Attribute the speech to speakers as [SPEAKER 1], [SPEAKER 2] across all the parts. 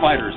[SPEAKER 1] fighters.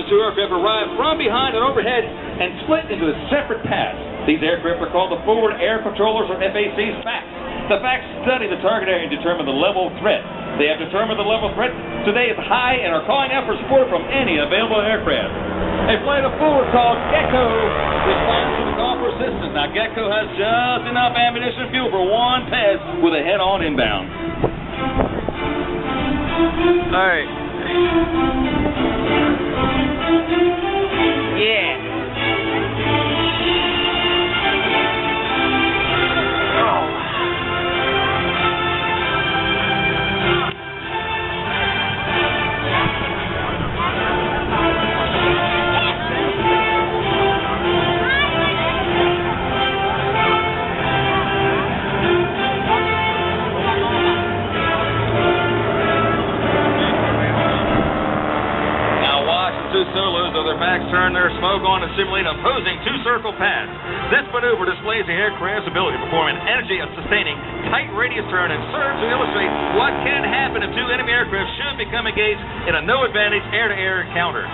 [SPEAKER 1] Two aircraft arrive from behind and overhead and split into separate paths. These aircraft are called the Forward Air Patrollers, or FAC's FACs. The FACs study the target area and determine the level of threat. They have determined the level of threat today is high and are calling out for support from any available aircraft. A flight of forward called Gecko responds to the call for assistance. Now, Gecko has just enough ammunition and fuel for one pass with a head-on inbound.
[SPEAKER 2] All right. Yeah.
[SPEAKER 1] Their backs turn their smoke on to simulate opposing two-circle paths. This maneuver displays the aircraft's ability to perform an energy-sustaining tight radius turn and serves to illustrate what can happen if two enemy aircraft should become engaged in a no-advantage air-to-air encounter.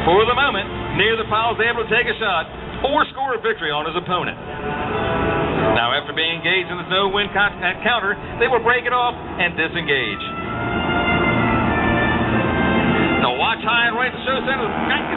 [SPEAKER 1] For the moment, neither the pilot is able to take a shot or score a victory on his opponent. Now, after being engaged in this no-win encounter, they will break it off and disengage. Now watch high and right the show center.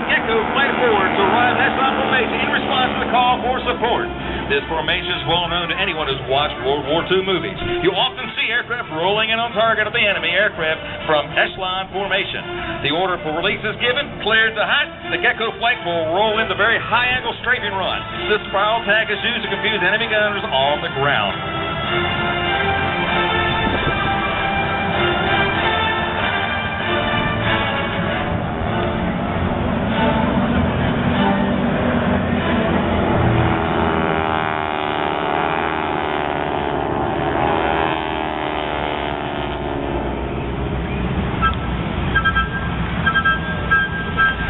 [SPEAKER 1] Gecko flight forward to arrive at echelon formation in response to the call for support. This formation is well known to anyone who's watched World War II movies. You often see aircraft rolling in on target of the enemy aircraft from echelon formation. The order for release is given, cleared to hot. The Gecko flight will roll in the very high-angle strafing run. This spiral tag is used to confuse enemy gunners on the ground.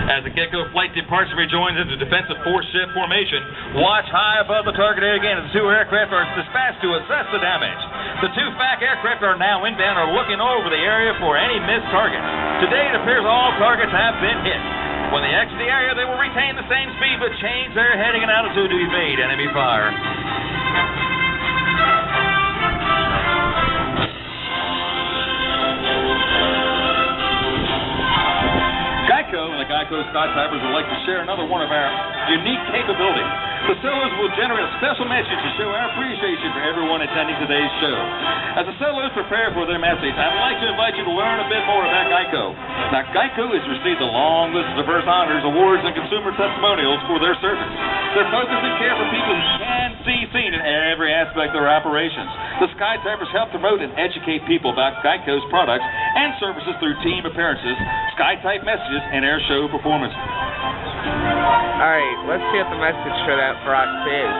[SPEAKER 1] As the Gecko flight departs and rejoins into defensive force shift formation, watch high above the target area again as the two aircraft are dispatched to assess the damage. The two FAC aircraft are now inbound and are looking over the area for any missed targets. Today it appears all targets have been hit. When they exit the area, they will retain the same speed but change their heading and altitude to evade enemy fire. Geico and the Geico Sky Typers would like to share another one of our unique capabilities. The sellers will generate a special message to show our appreciation for everyone attending today's show. As the sellers prepare for their message, I'd like to invite you to learn a bit more about Geico. Now, Geico has received a long list of diverse honors, awards, and consumer testimonials for their service. Their focus and care for people who can see seen in every aspect of their operations. The Sky Typers help promote and educate people about Geico's products and services through team appearances, Sky Type messages, and Airshow performances.
[SPEAKER 2] Alright, let's see what the message for that Brock is.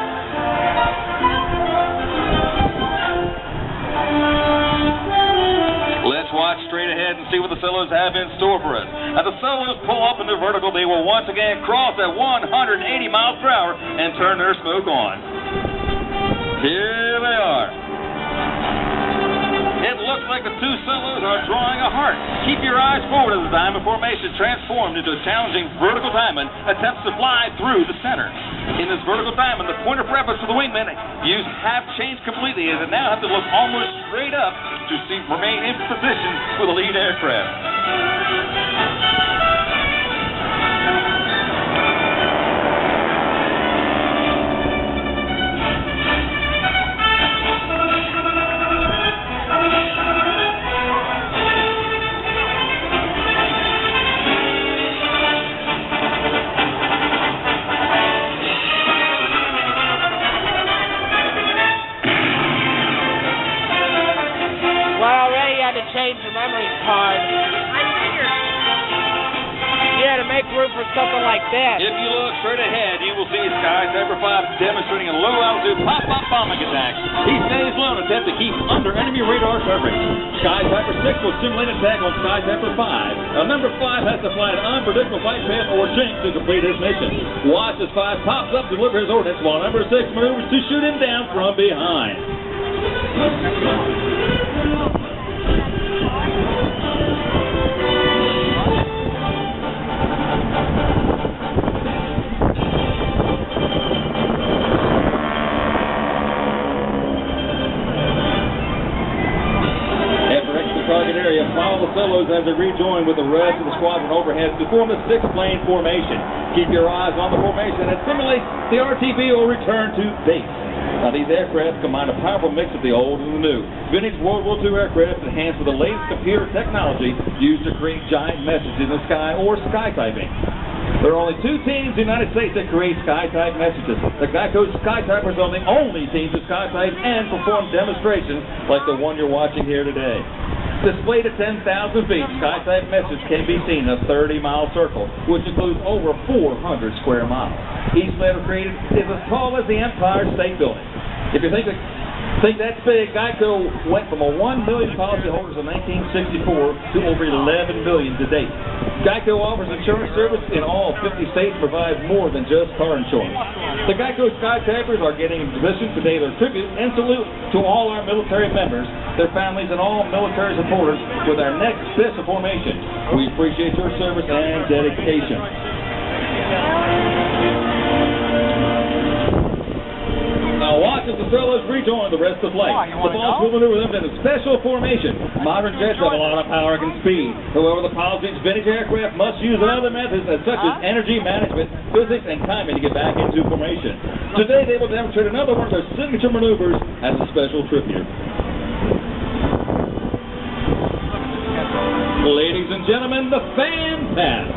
[SPEAKER 1] Let's watch straight ahead and see what the sellers have in store for us. As the sellers pull up into vertical, they will once again cross at 180 miles per hour and turn their smoke on. Here they are. It looks like the two sellers are drawing a heart. Keep your eyes forward as the diamond formation transformed into a challenging vertical diamond attempts to fly through the center. In this vertical diamond, the point of reference for the wingmen views have changed completely as they now have to look almost straight up to remain in position for the lead aircraft.
[SPEAKER 2] Change the memory card. I figured. That.
[SPEAKER 1] If you look straight ahead, you will see Skytyper 5 demonstrating a low-altitude pop-up bombing attack. He stays low in an attempt to keep under enemy radar coverage. Skytyper 6 will simulate an attack on Skytyper 5. Number 5 has to fly an unpredictable flight path or jink to complete his mission. Watch as 5 pops up to deliver his ordnance while number 6 maneuvers to shoot him down from behind. Target area, follow the solos as they rejoin with the rest of the squadron overhead to form a 6-plane formation. Keep your eyes on the formation and simulate the RTB will return to base. Now, these aircraft combine a powerful mix of the old and the new. Vintage World War II aircraft enhanced with the latest computer technology used to create giant messages in the sky or sky typing. There are only 2 teams in the United States that create sky-type messages. The Geico Skytypers are the only teams to sky-type and perform demonstrations like the one you're watching here today. Displayed at 10,000 feet, SkyType message can be seen in a 30-mile circle, which includes over 400 square miles. Each letter created is as tall as the Empire State Building. If you think that's big, Geico went from 1 million policyholders in 1964 to over 11 million to date. Geico offers insurance service in all 50 states, provides more than just car insurance. The Geico Skytypers are getting in position to pay their tribute and salute to all our military members, their families, and all military supporters with our next fist formation. We appreciate your service and dedication. Now watch as the fellows rejoin the rest of the flight. The balls will maneuver them in a special formation. Modern jets have a lot of power and speed. However, the pilots of vintage aircraft must use other methods such as energy management, physics, and timing to get back into formation. Today they will demonstrate another one of their signature maneuvers as a special tribute. Ladies and gentlemen, the fan pass.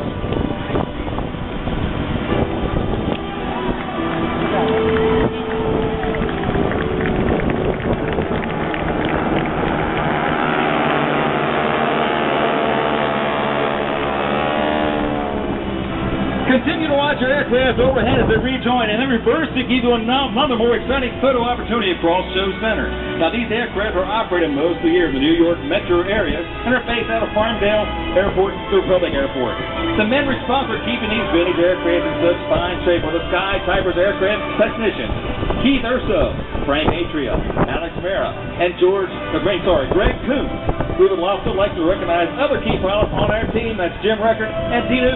[SPEAKER 1] Continue to watch your aircraft overhead as they rejoin and then reverse to give you another more exciting photo opportunity across Show Center. Now, these aircraft are operating most of the year in the New York metro area and are based out of Farmdale Airport to Republic Airport. The men responsible for keeping these vintage aircraft in such fine shape are the Skytypers aircraft technicians, Keith Urso, Frank Atria, Alex Vera, and Greg Coons. We would also like to recognize other key pilots on our team. That's Jim Record and Dino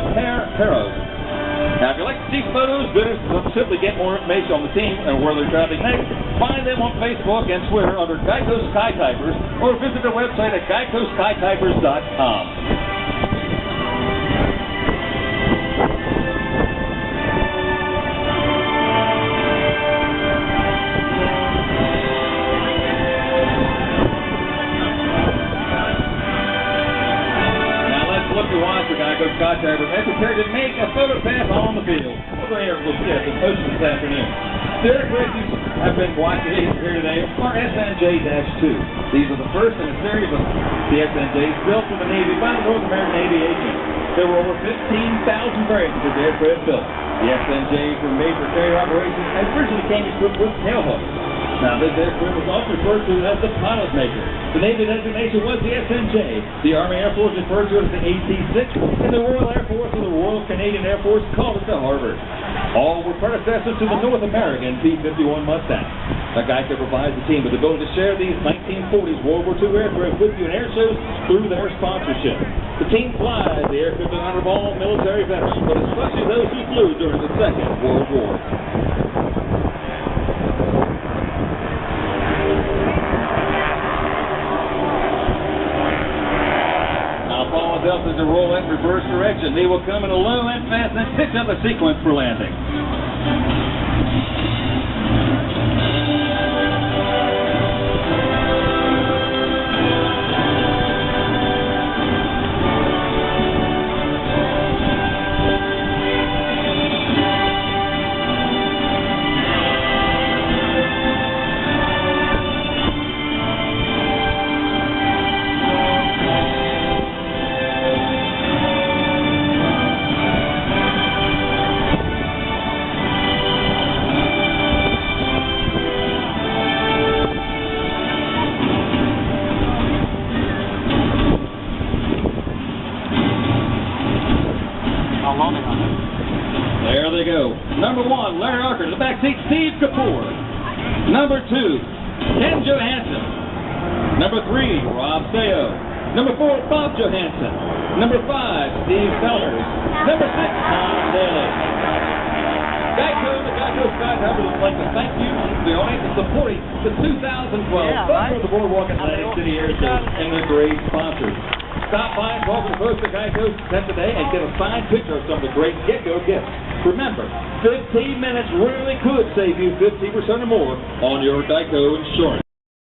[SPEAKER 1] Perros. Now, if you'd like to see photos, videos, or simply get more information on the team and where they're traveling next, find them on Facebook and Twitter under Geico Skytypers or visit their website at geicoskytypers.com. Skytypers are prepared to make a photo pass on the field. Over here, we'll see the post this afternoon. The aircraft you have been watching here today are SNJ-2. These are the first in a series of the SNJs built for the Navy by the North American Aviation. There were over 15,000 variants of the aircraft built. The SNJs were made for carrier operations and originally came equipped with tailhooks. Now, this aircraft was also referred to as the pilot maker. The Navy designation was the SNJ. The Army Air Force referred to it as the AT-6, and the Royal Air Force or the Royal Canadian Air Force called it the Harvard. All were predecessors to the North American P-51 Mustang. The Geico provides the team with the ability to share these 1940s World War II aircraft with you in air shows through their sponsorship. The team flies the aircraft in honor of all military veterans, but especially those who flew during the Second World War. Delta to roll in reverse direction. They will come in a low and fast and pick up a sequence for landing. There they go. Number 1, Larry Archer. In the back seat, Steve Kapoor. Number 2, Ken Johansson. Number 3, Rob Sayo. Number 4, Bob Johansson. Number 5, Steve Sellers. Number 6, Tom Daly. Geico, the Geico Skytrappers would like to thank you for the audience and supporting the 2012 Festival of the Boardwalk Atlantic City Airshow and their great sponsors. Stop by and talk to the folks at Geico today and get a signed picture of some of the great get-go gifts. Remember, 15 minutes really could save you 50% or more on your Geico insurance.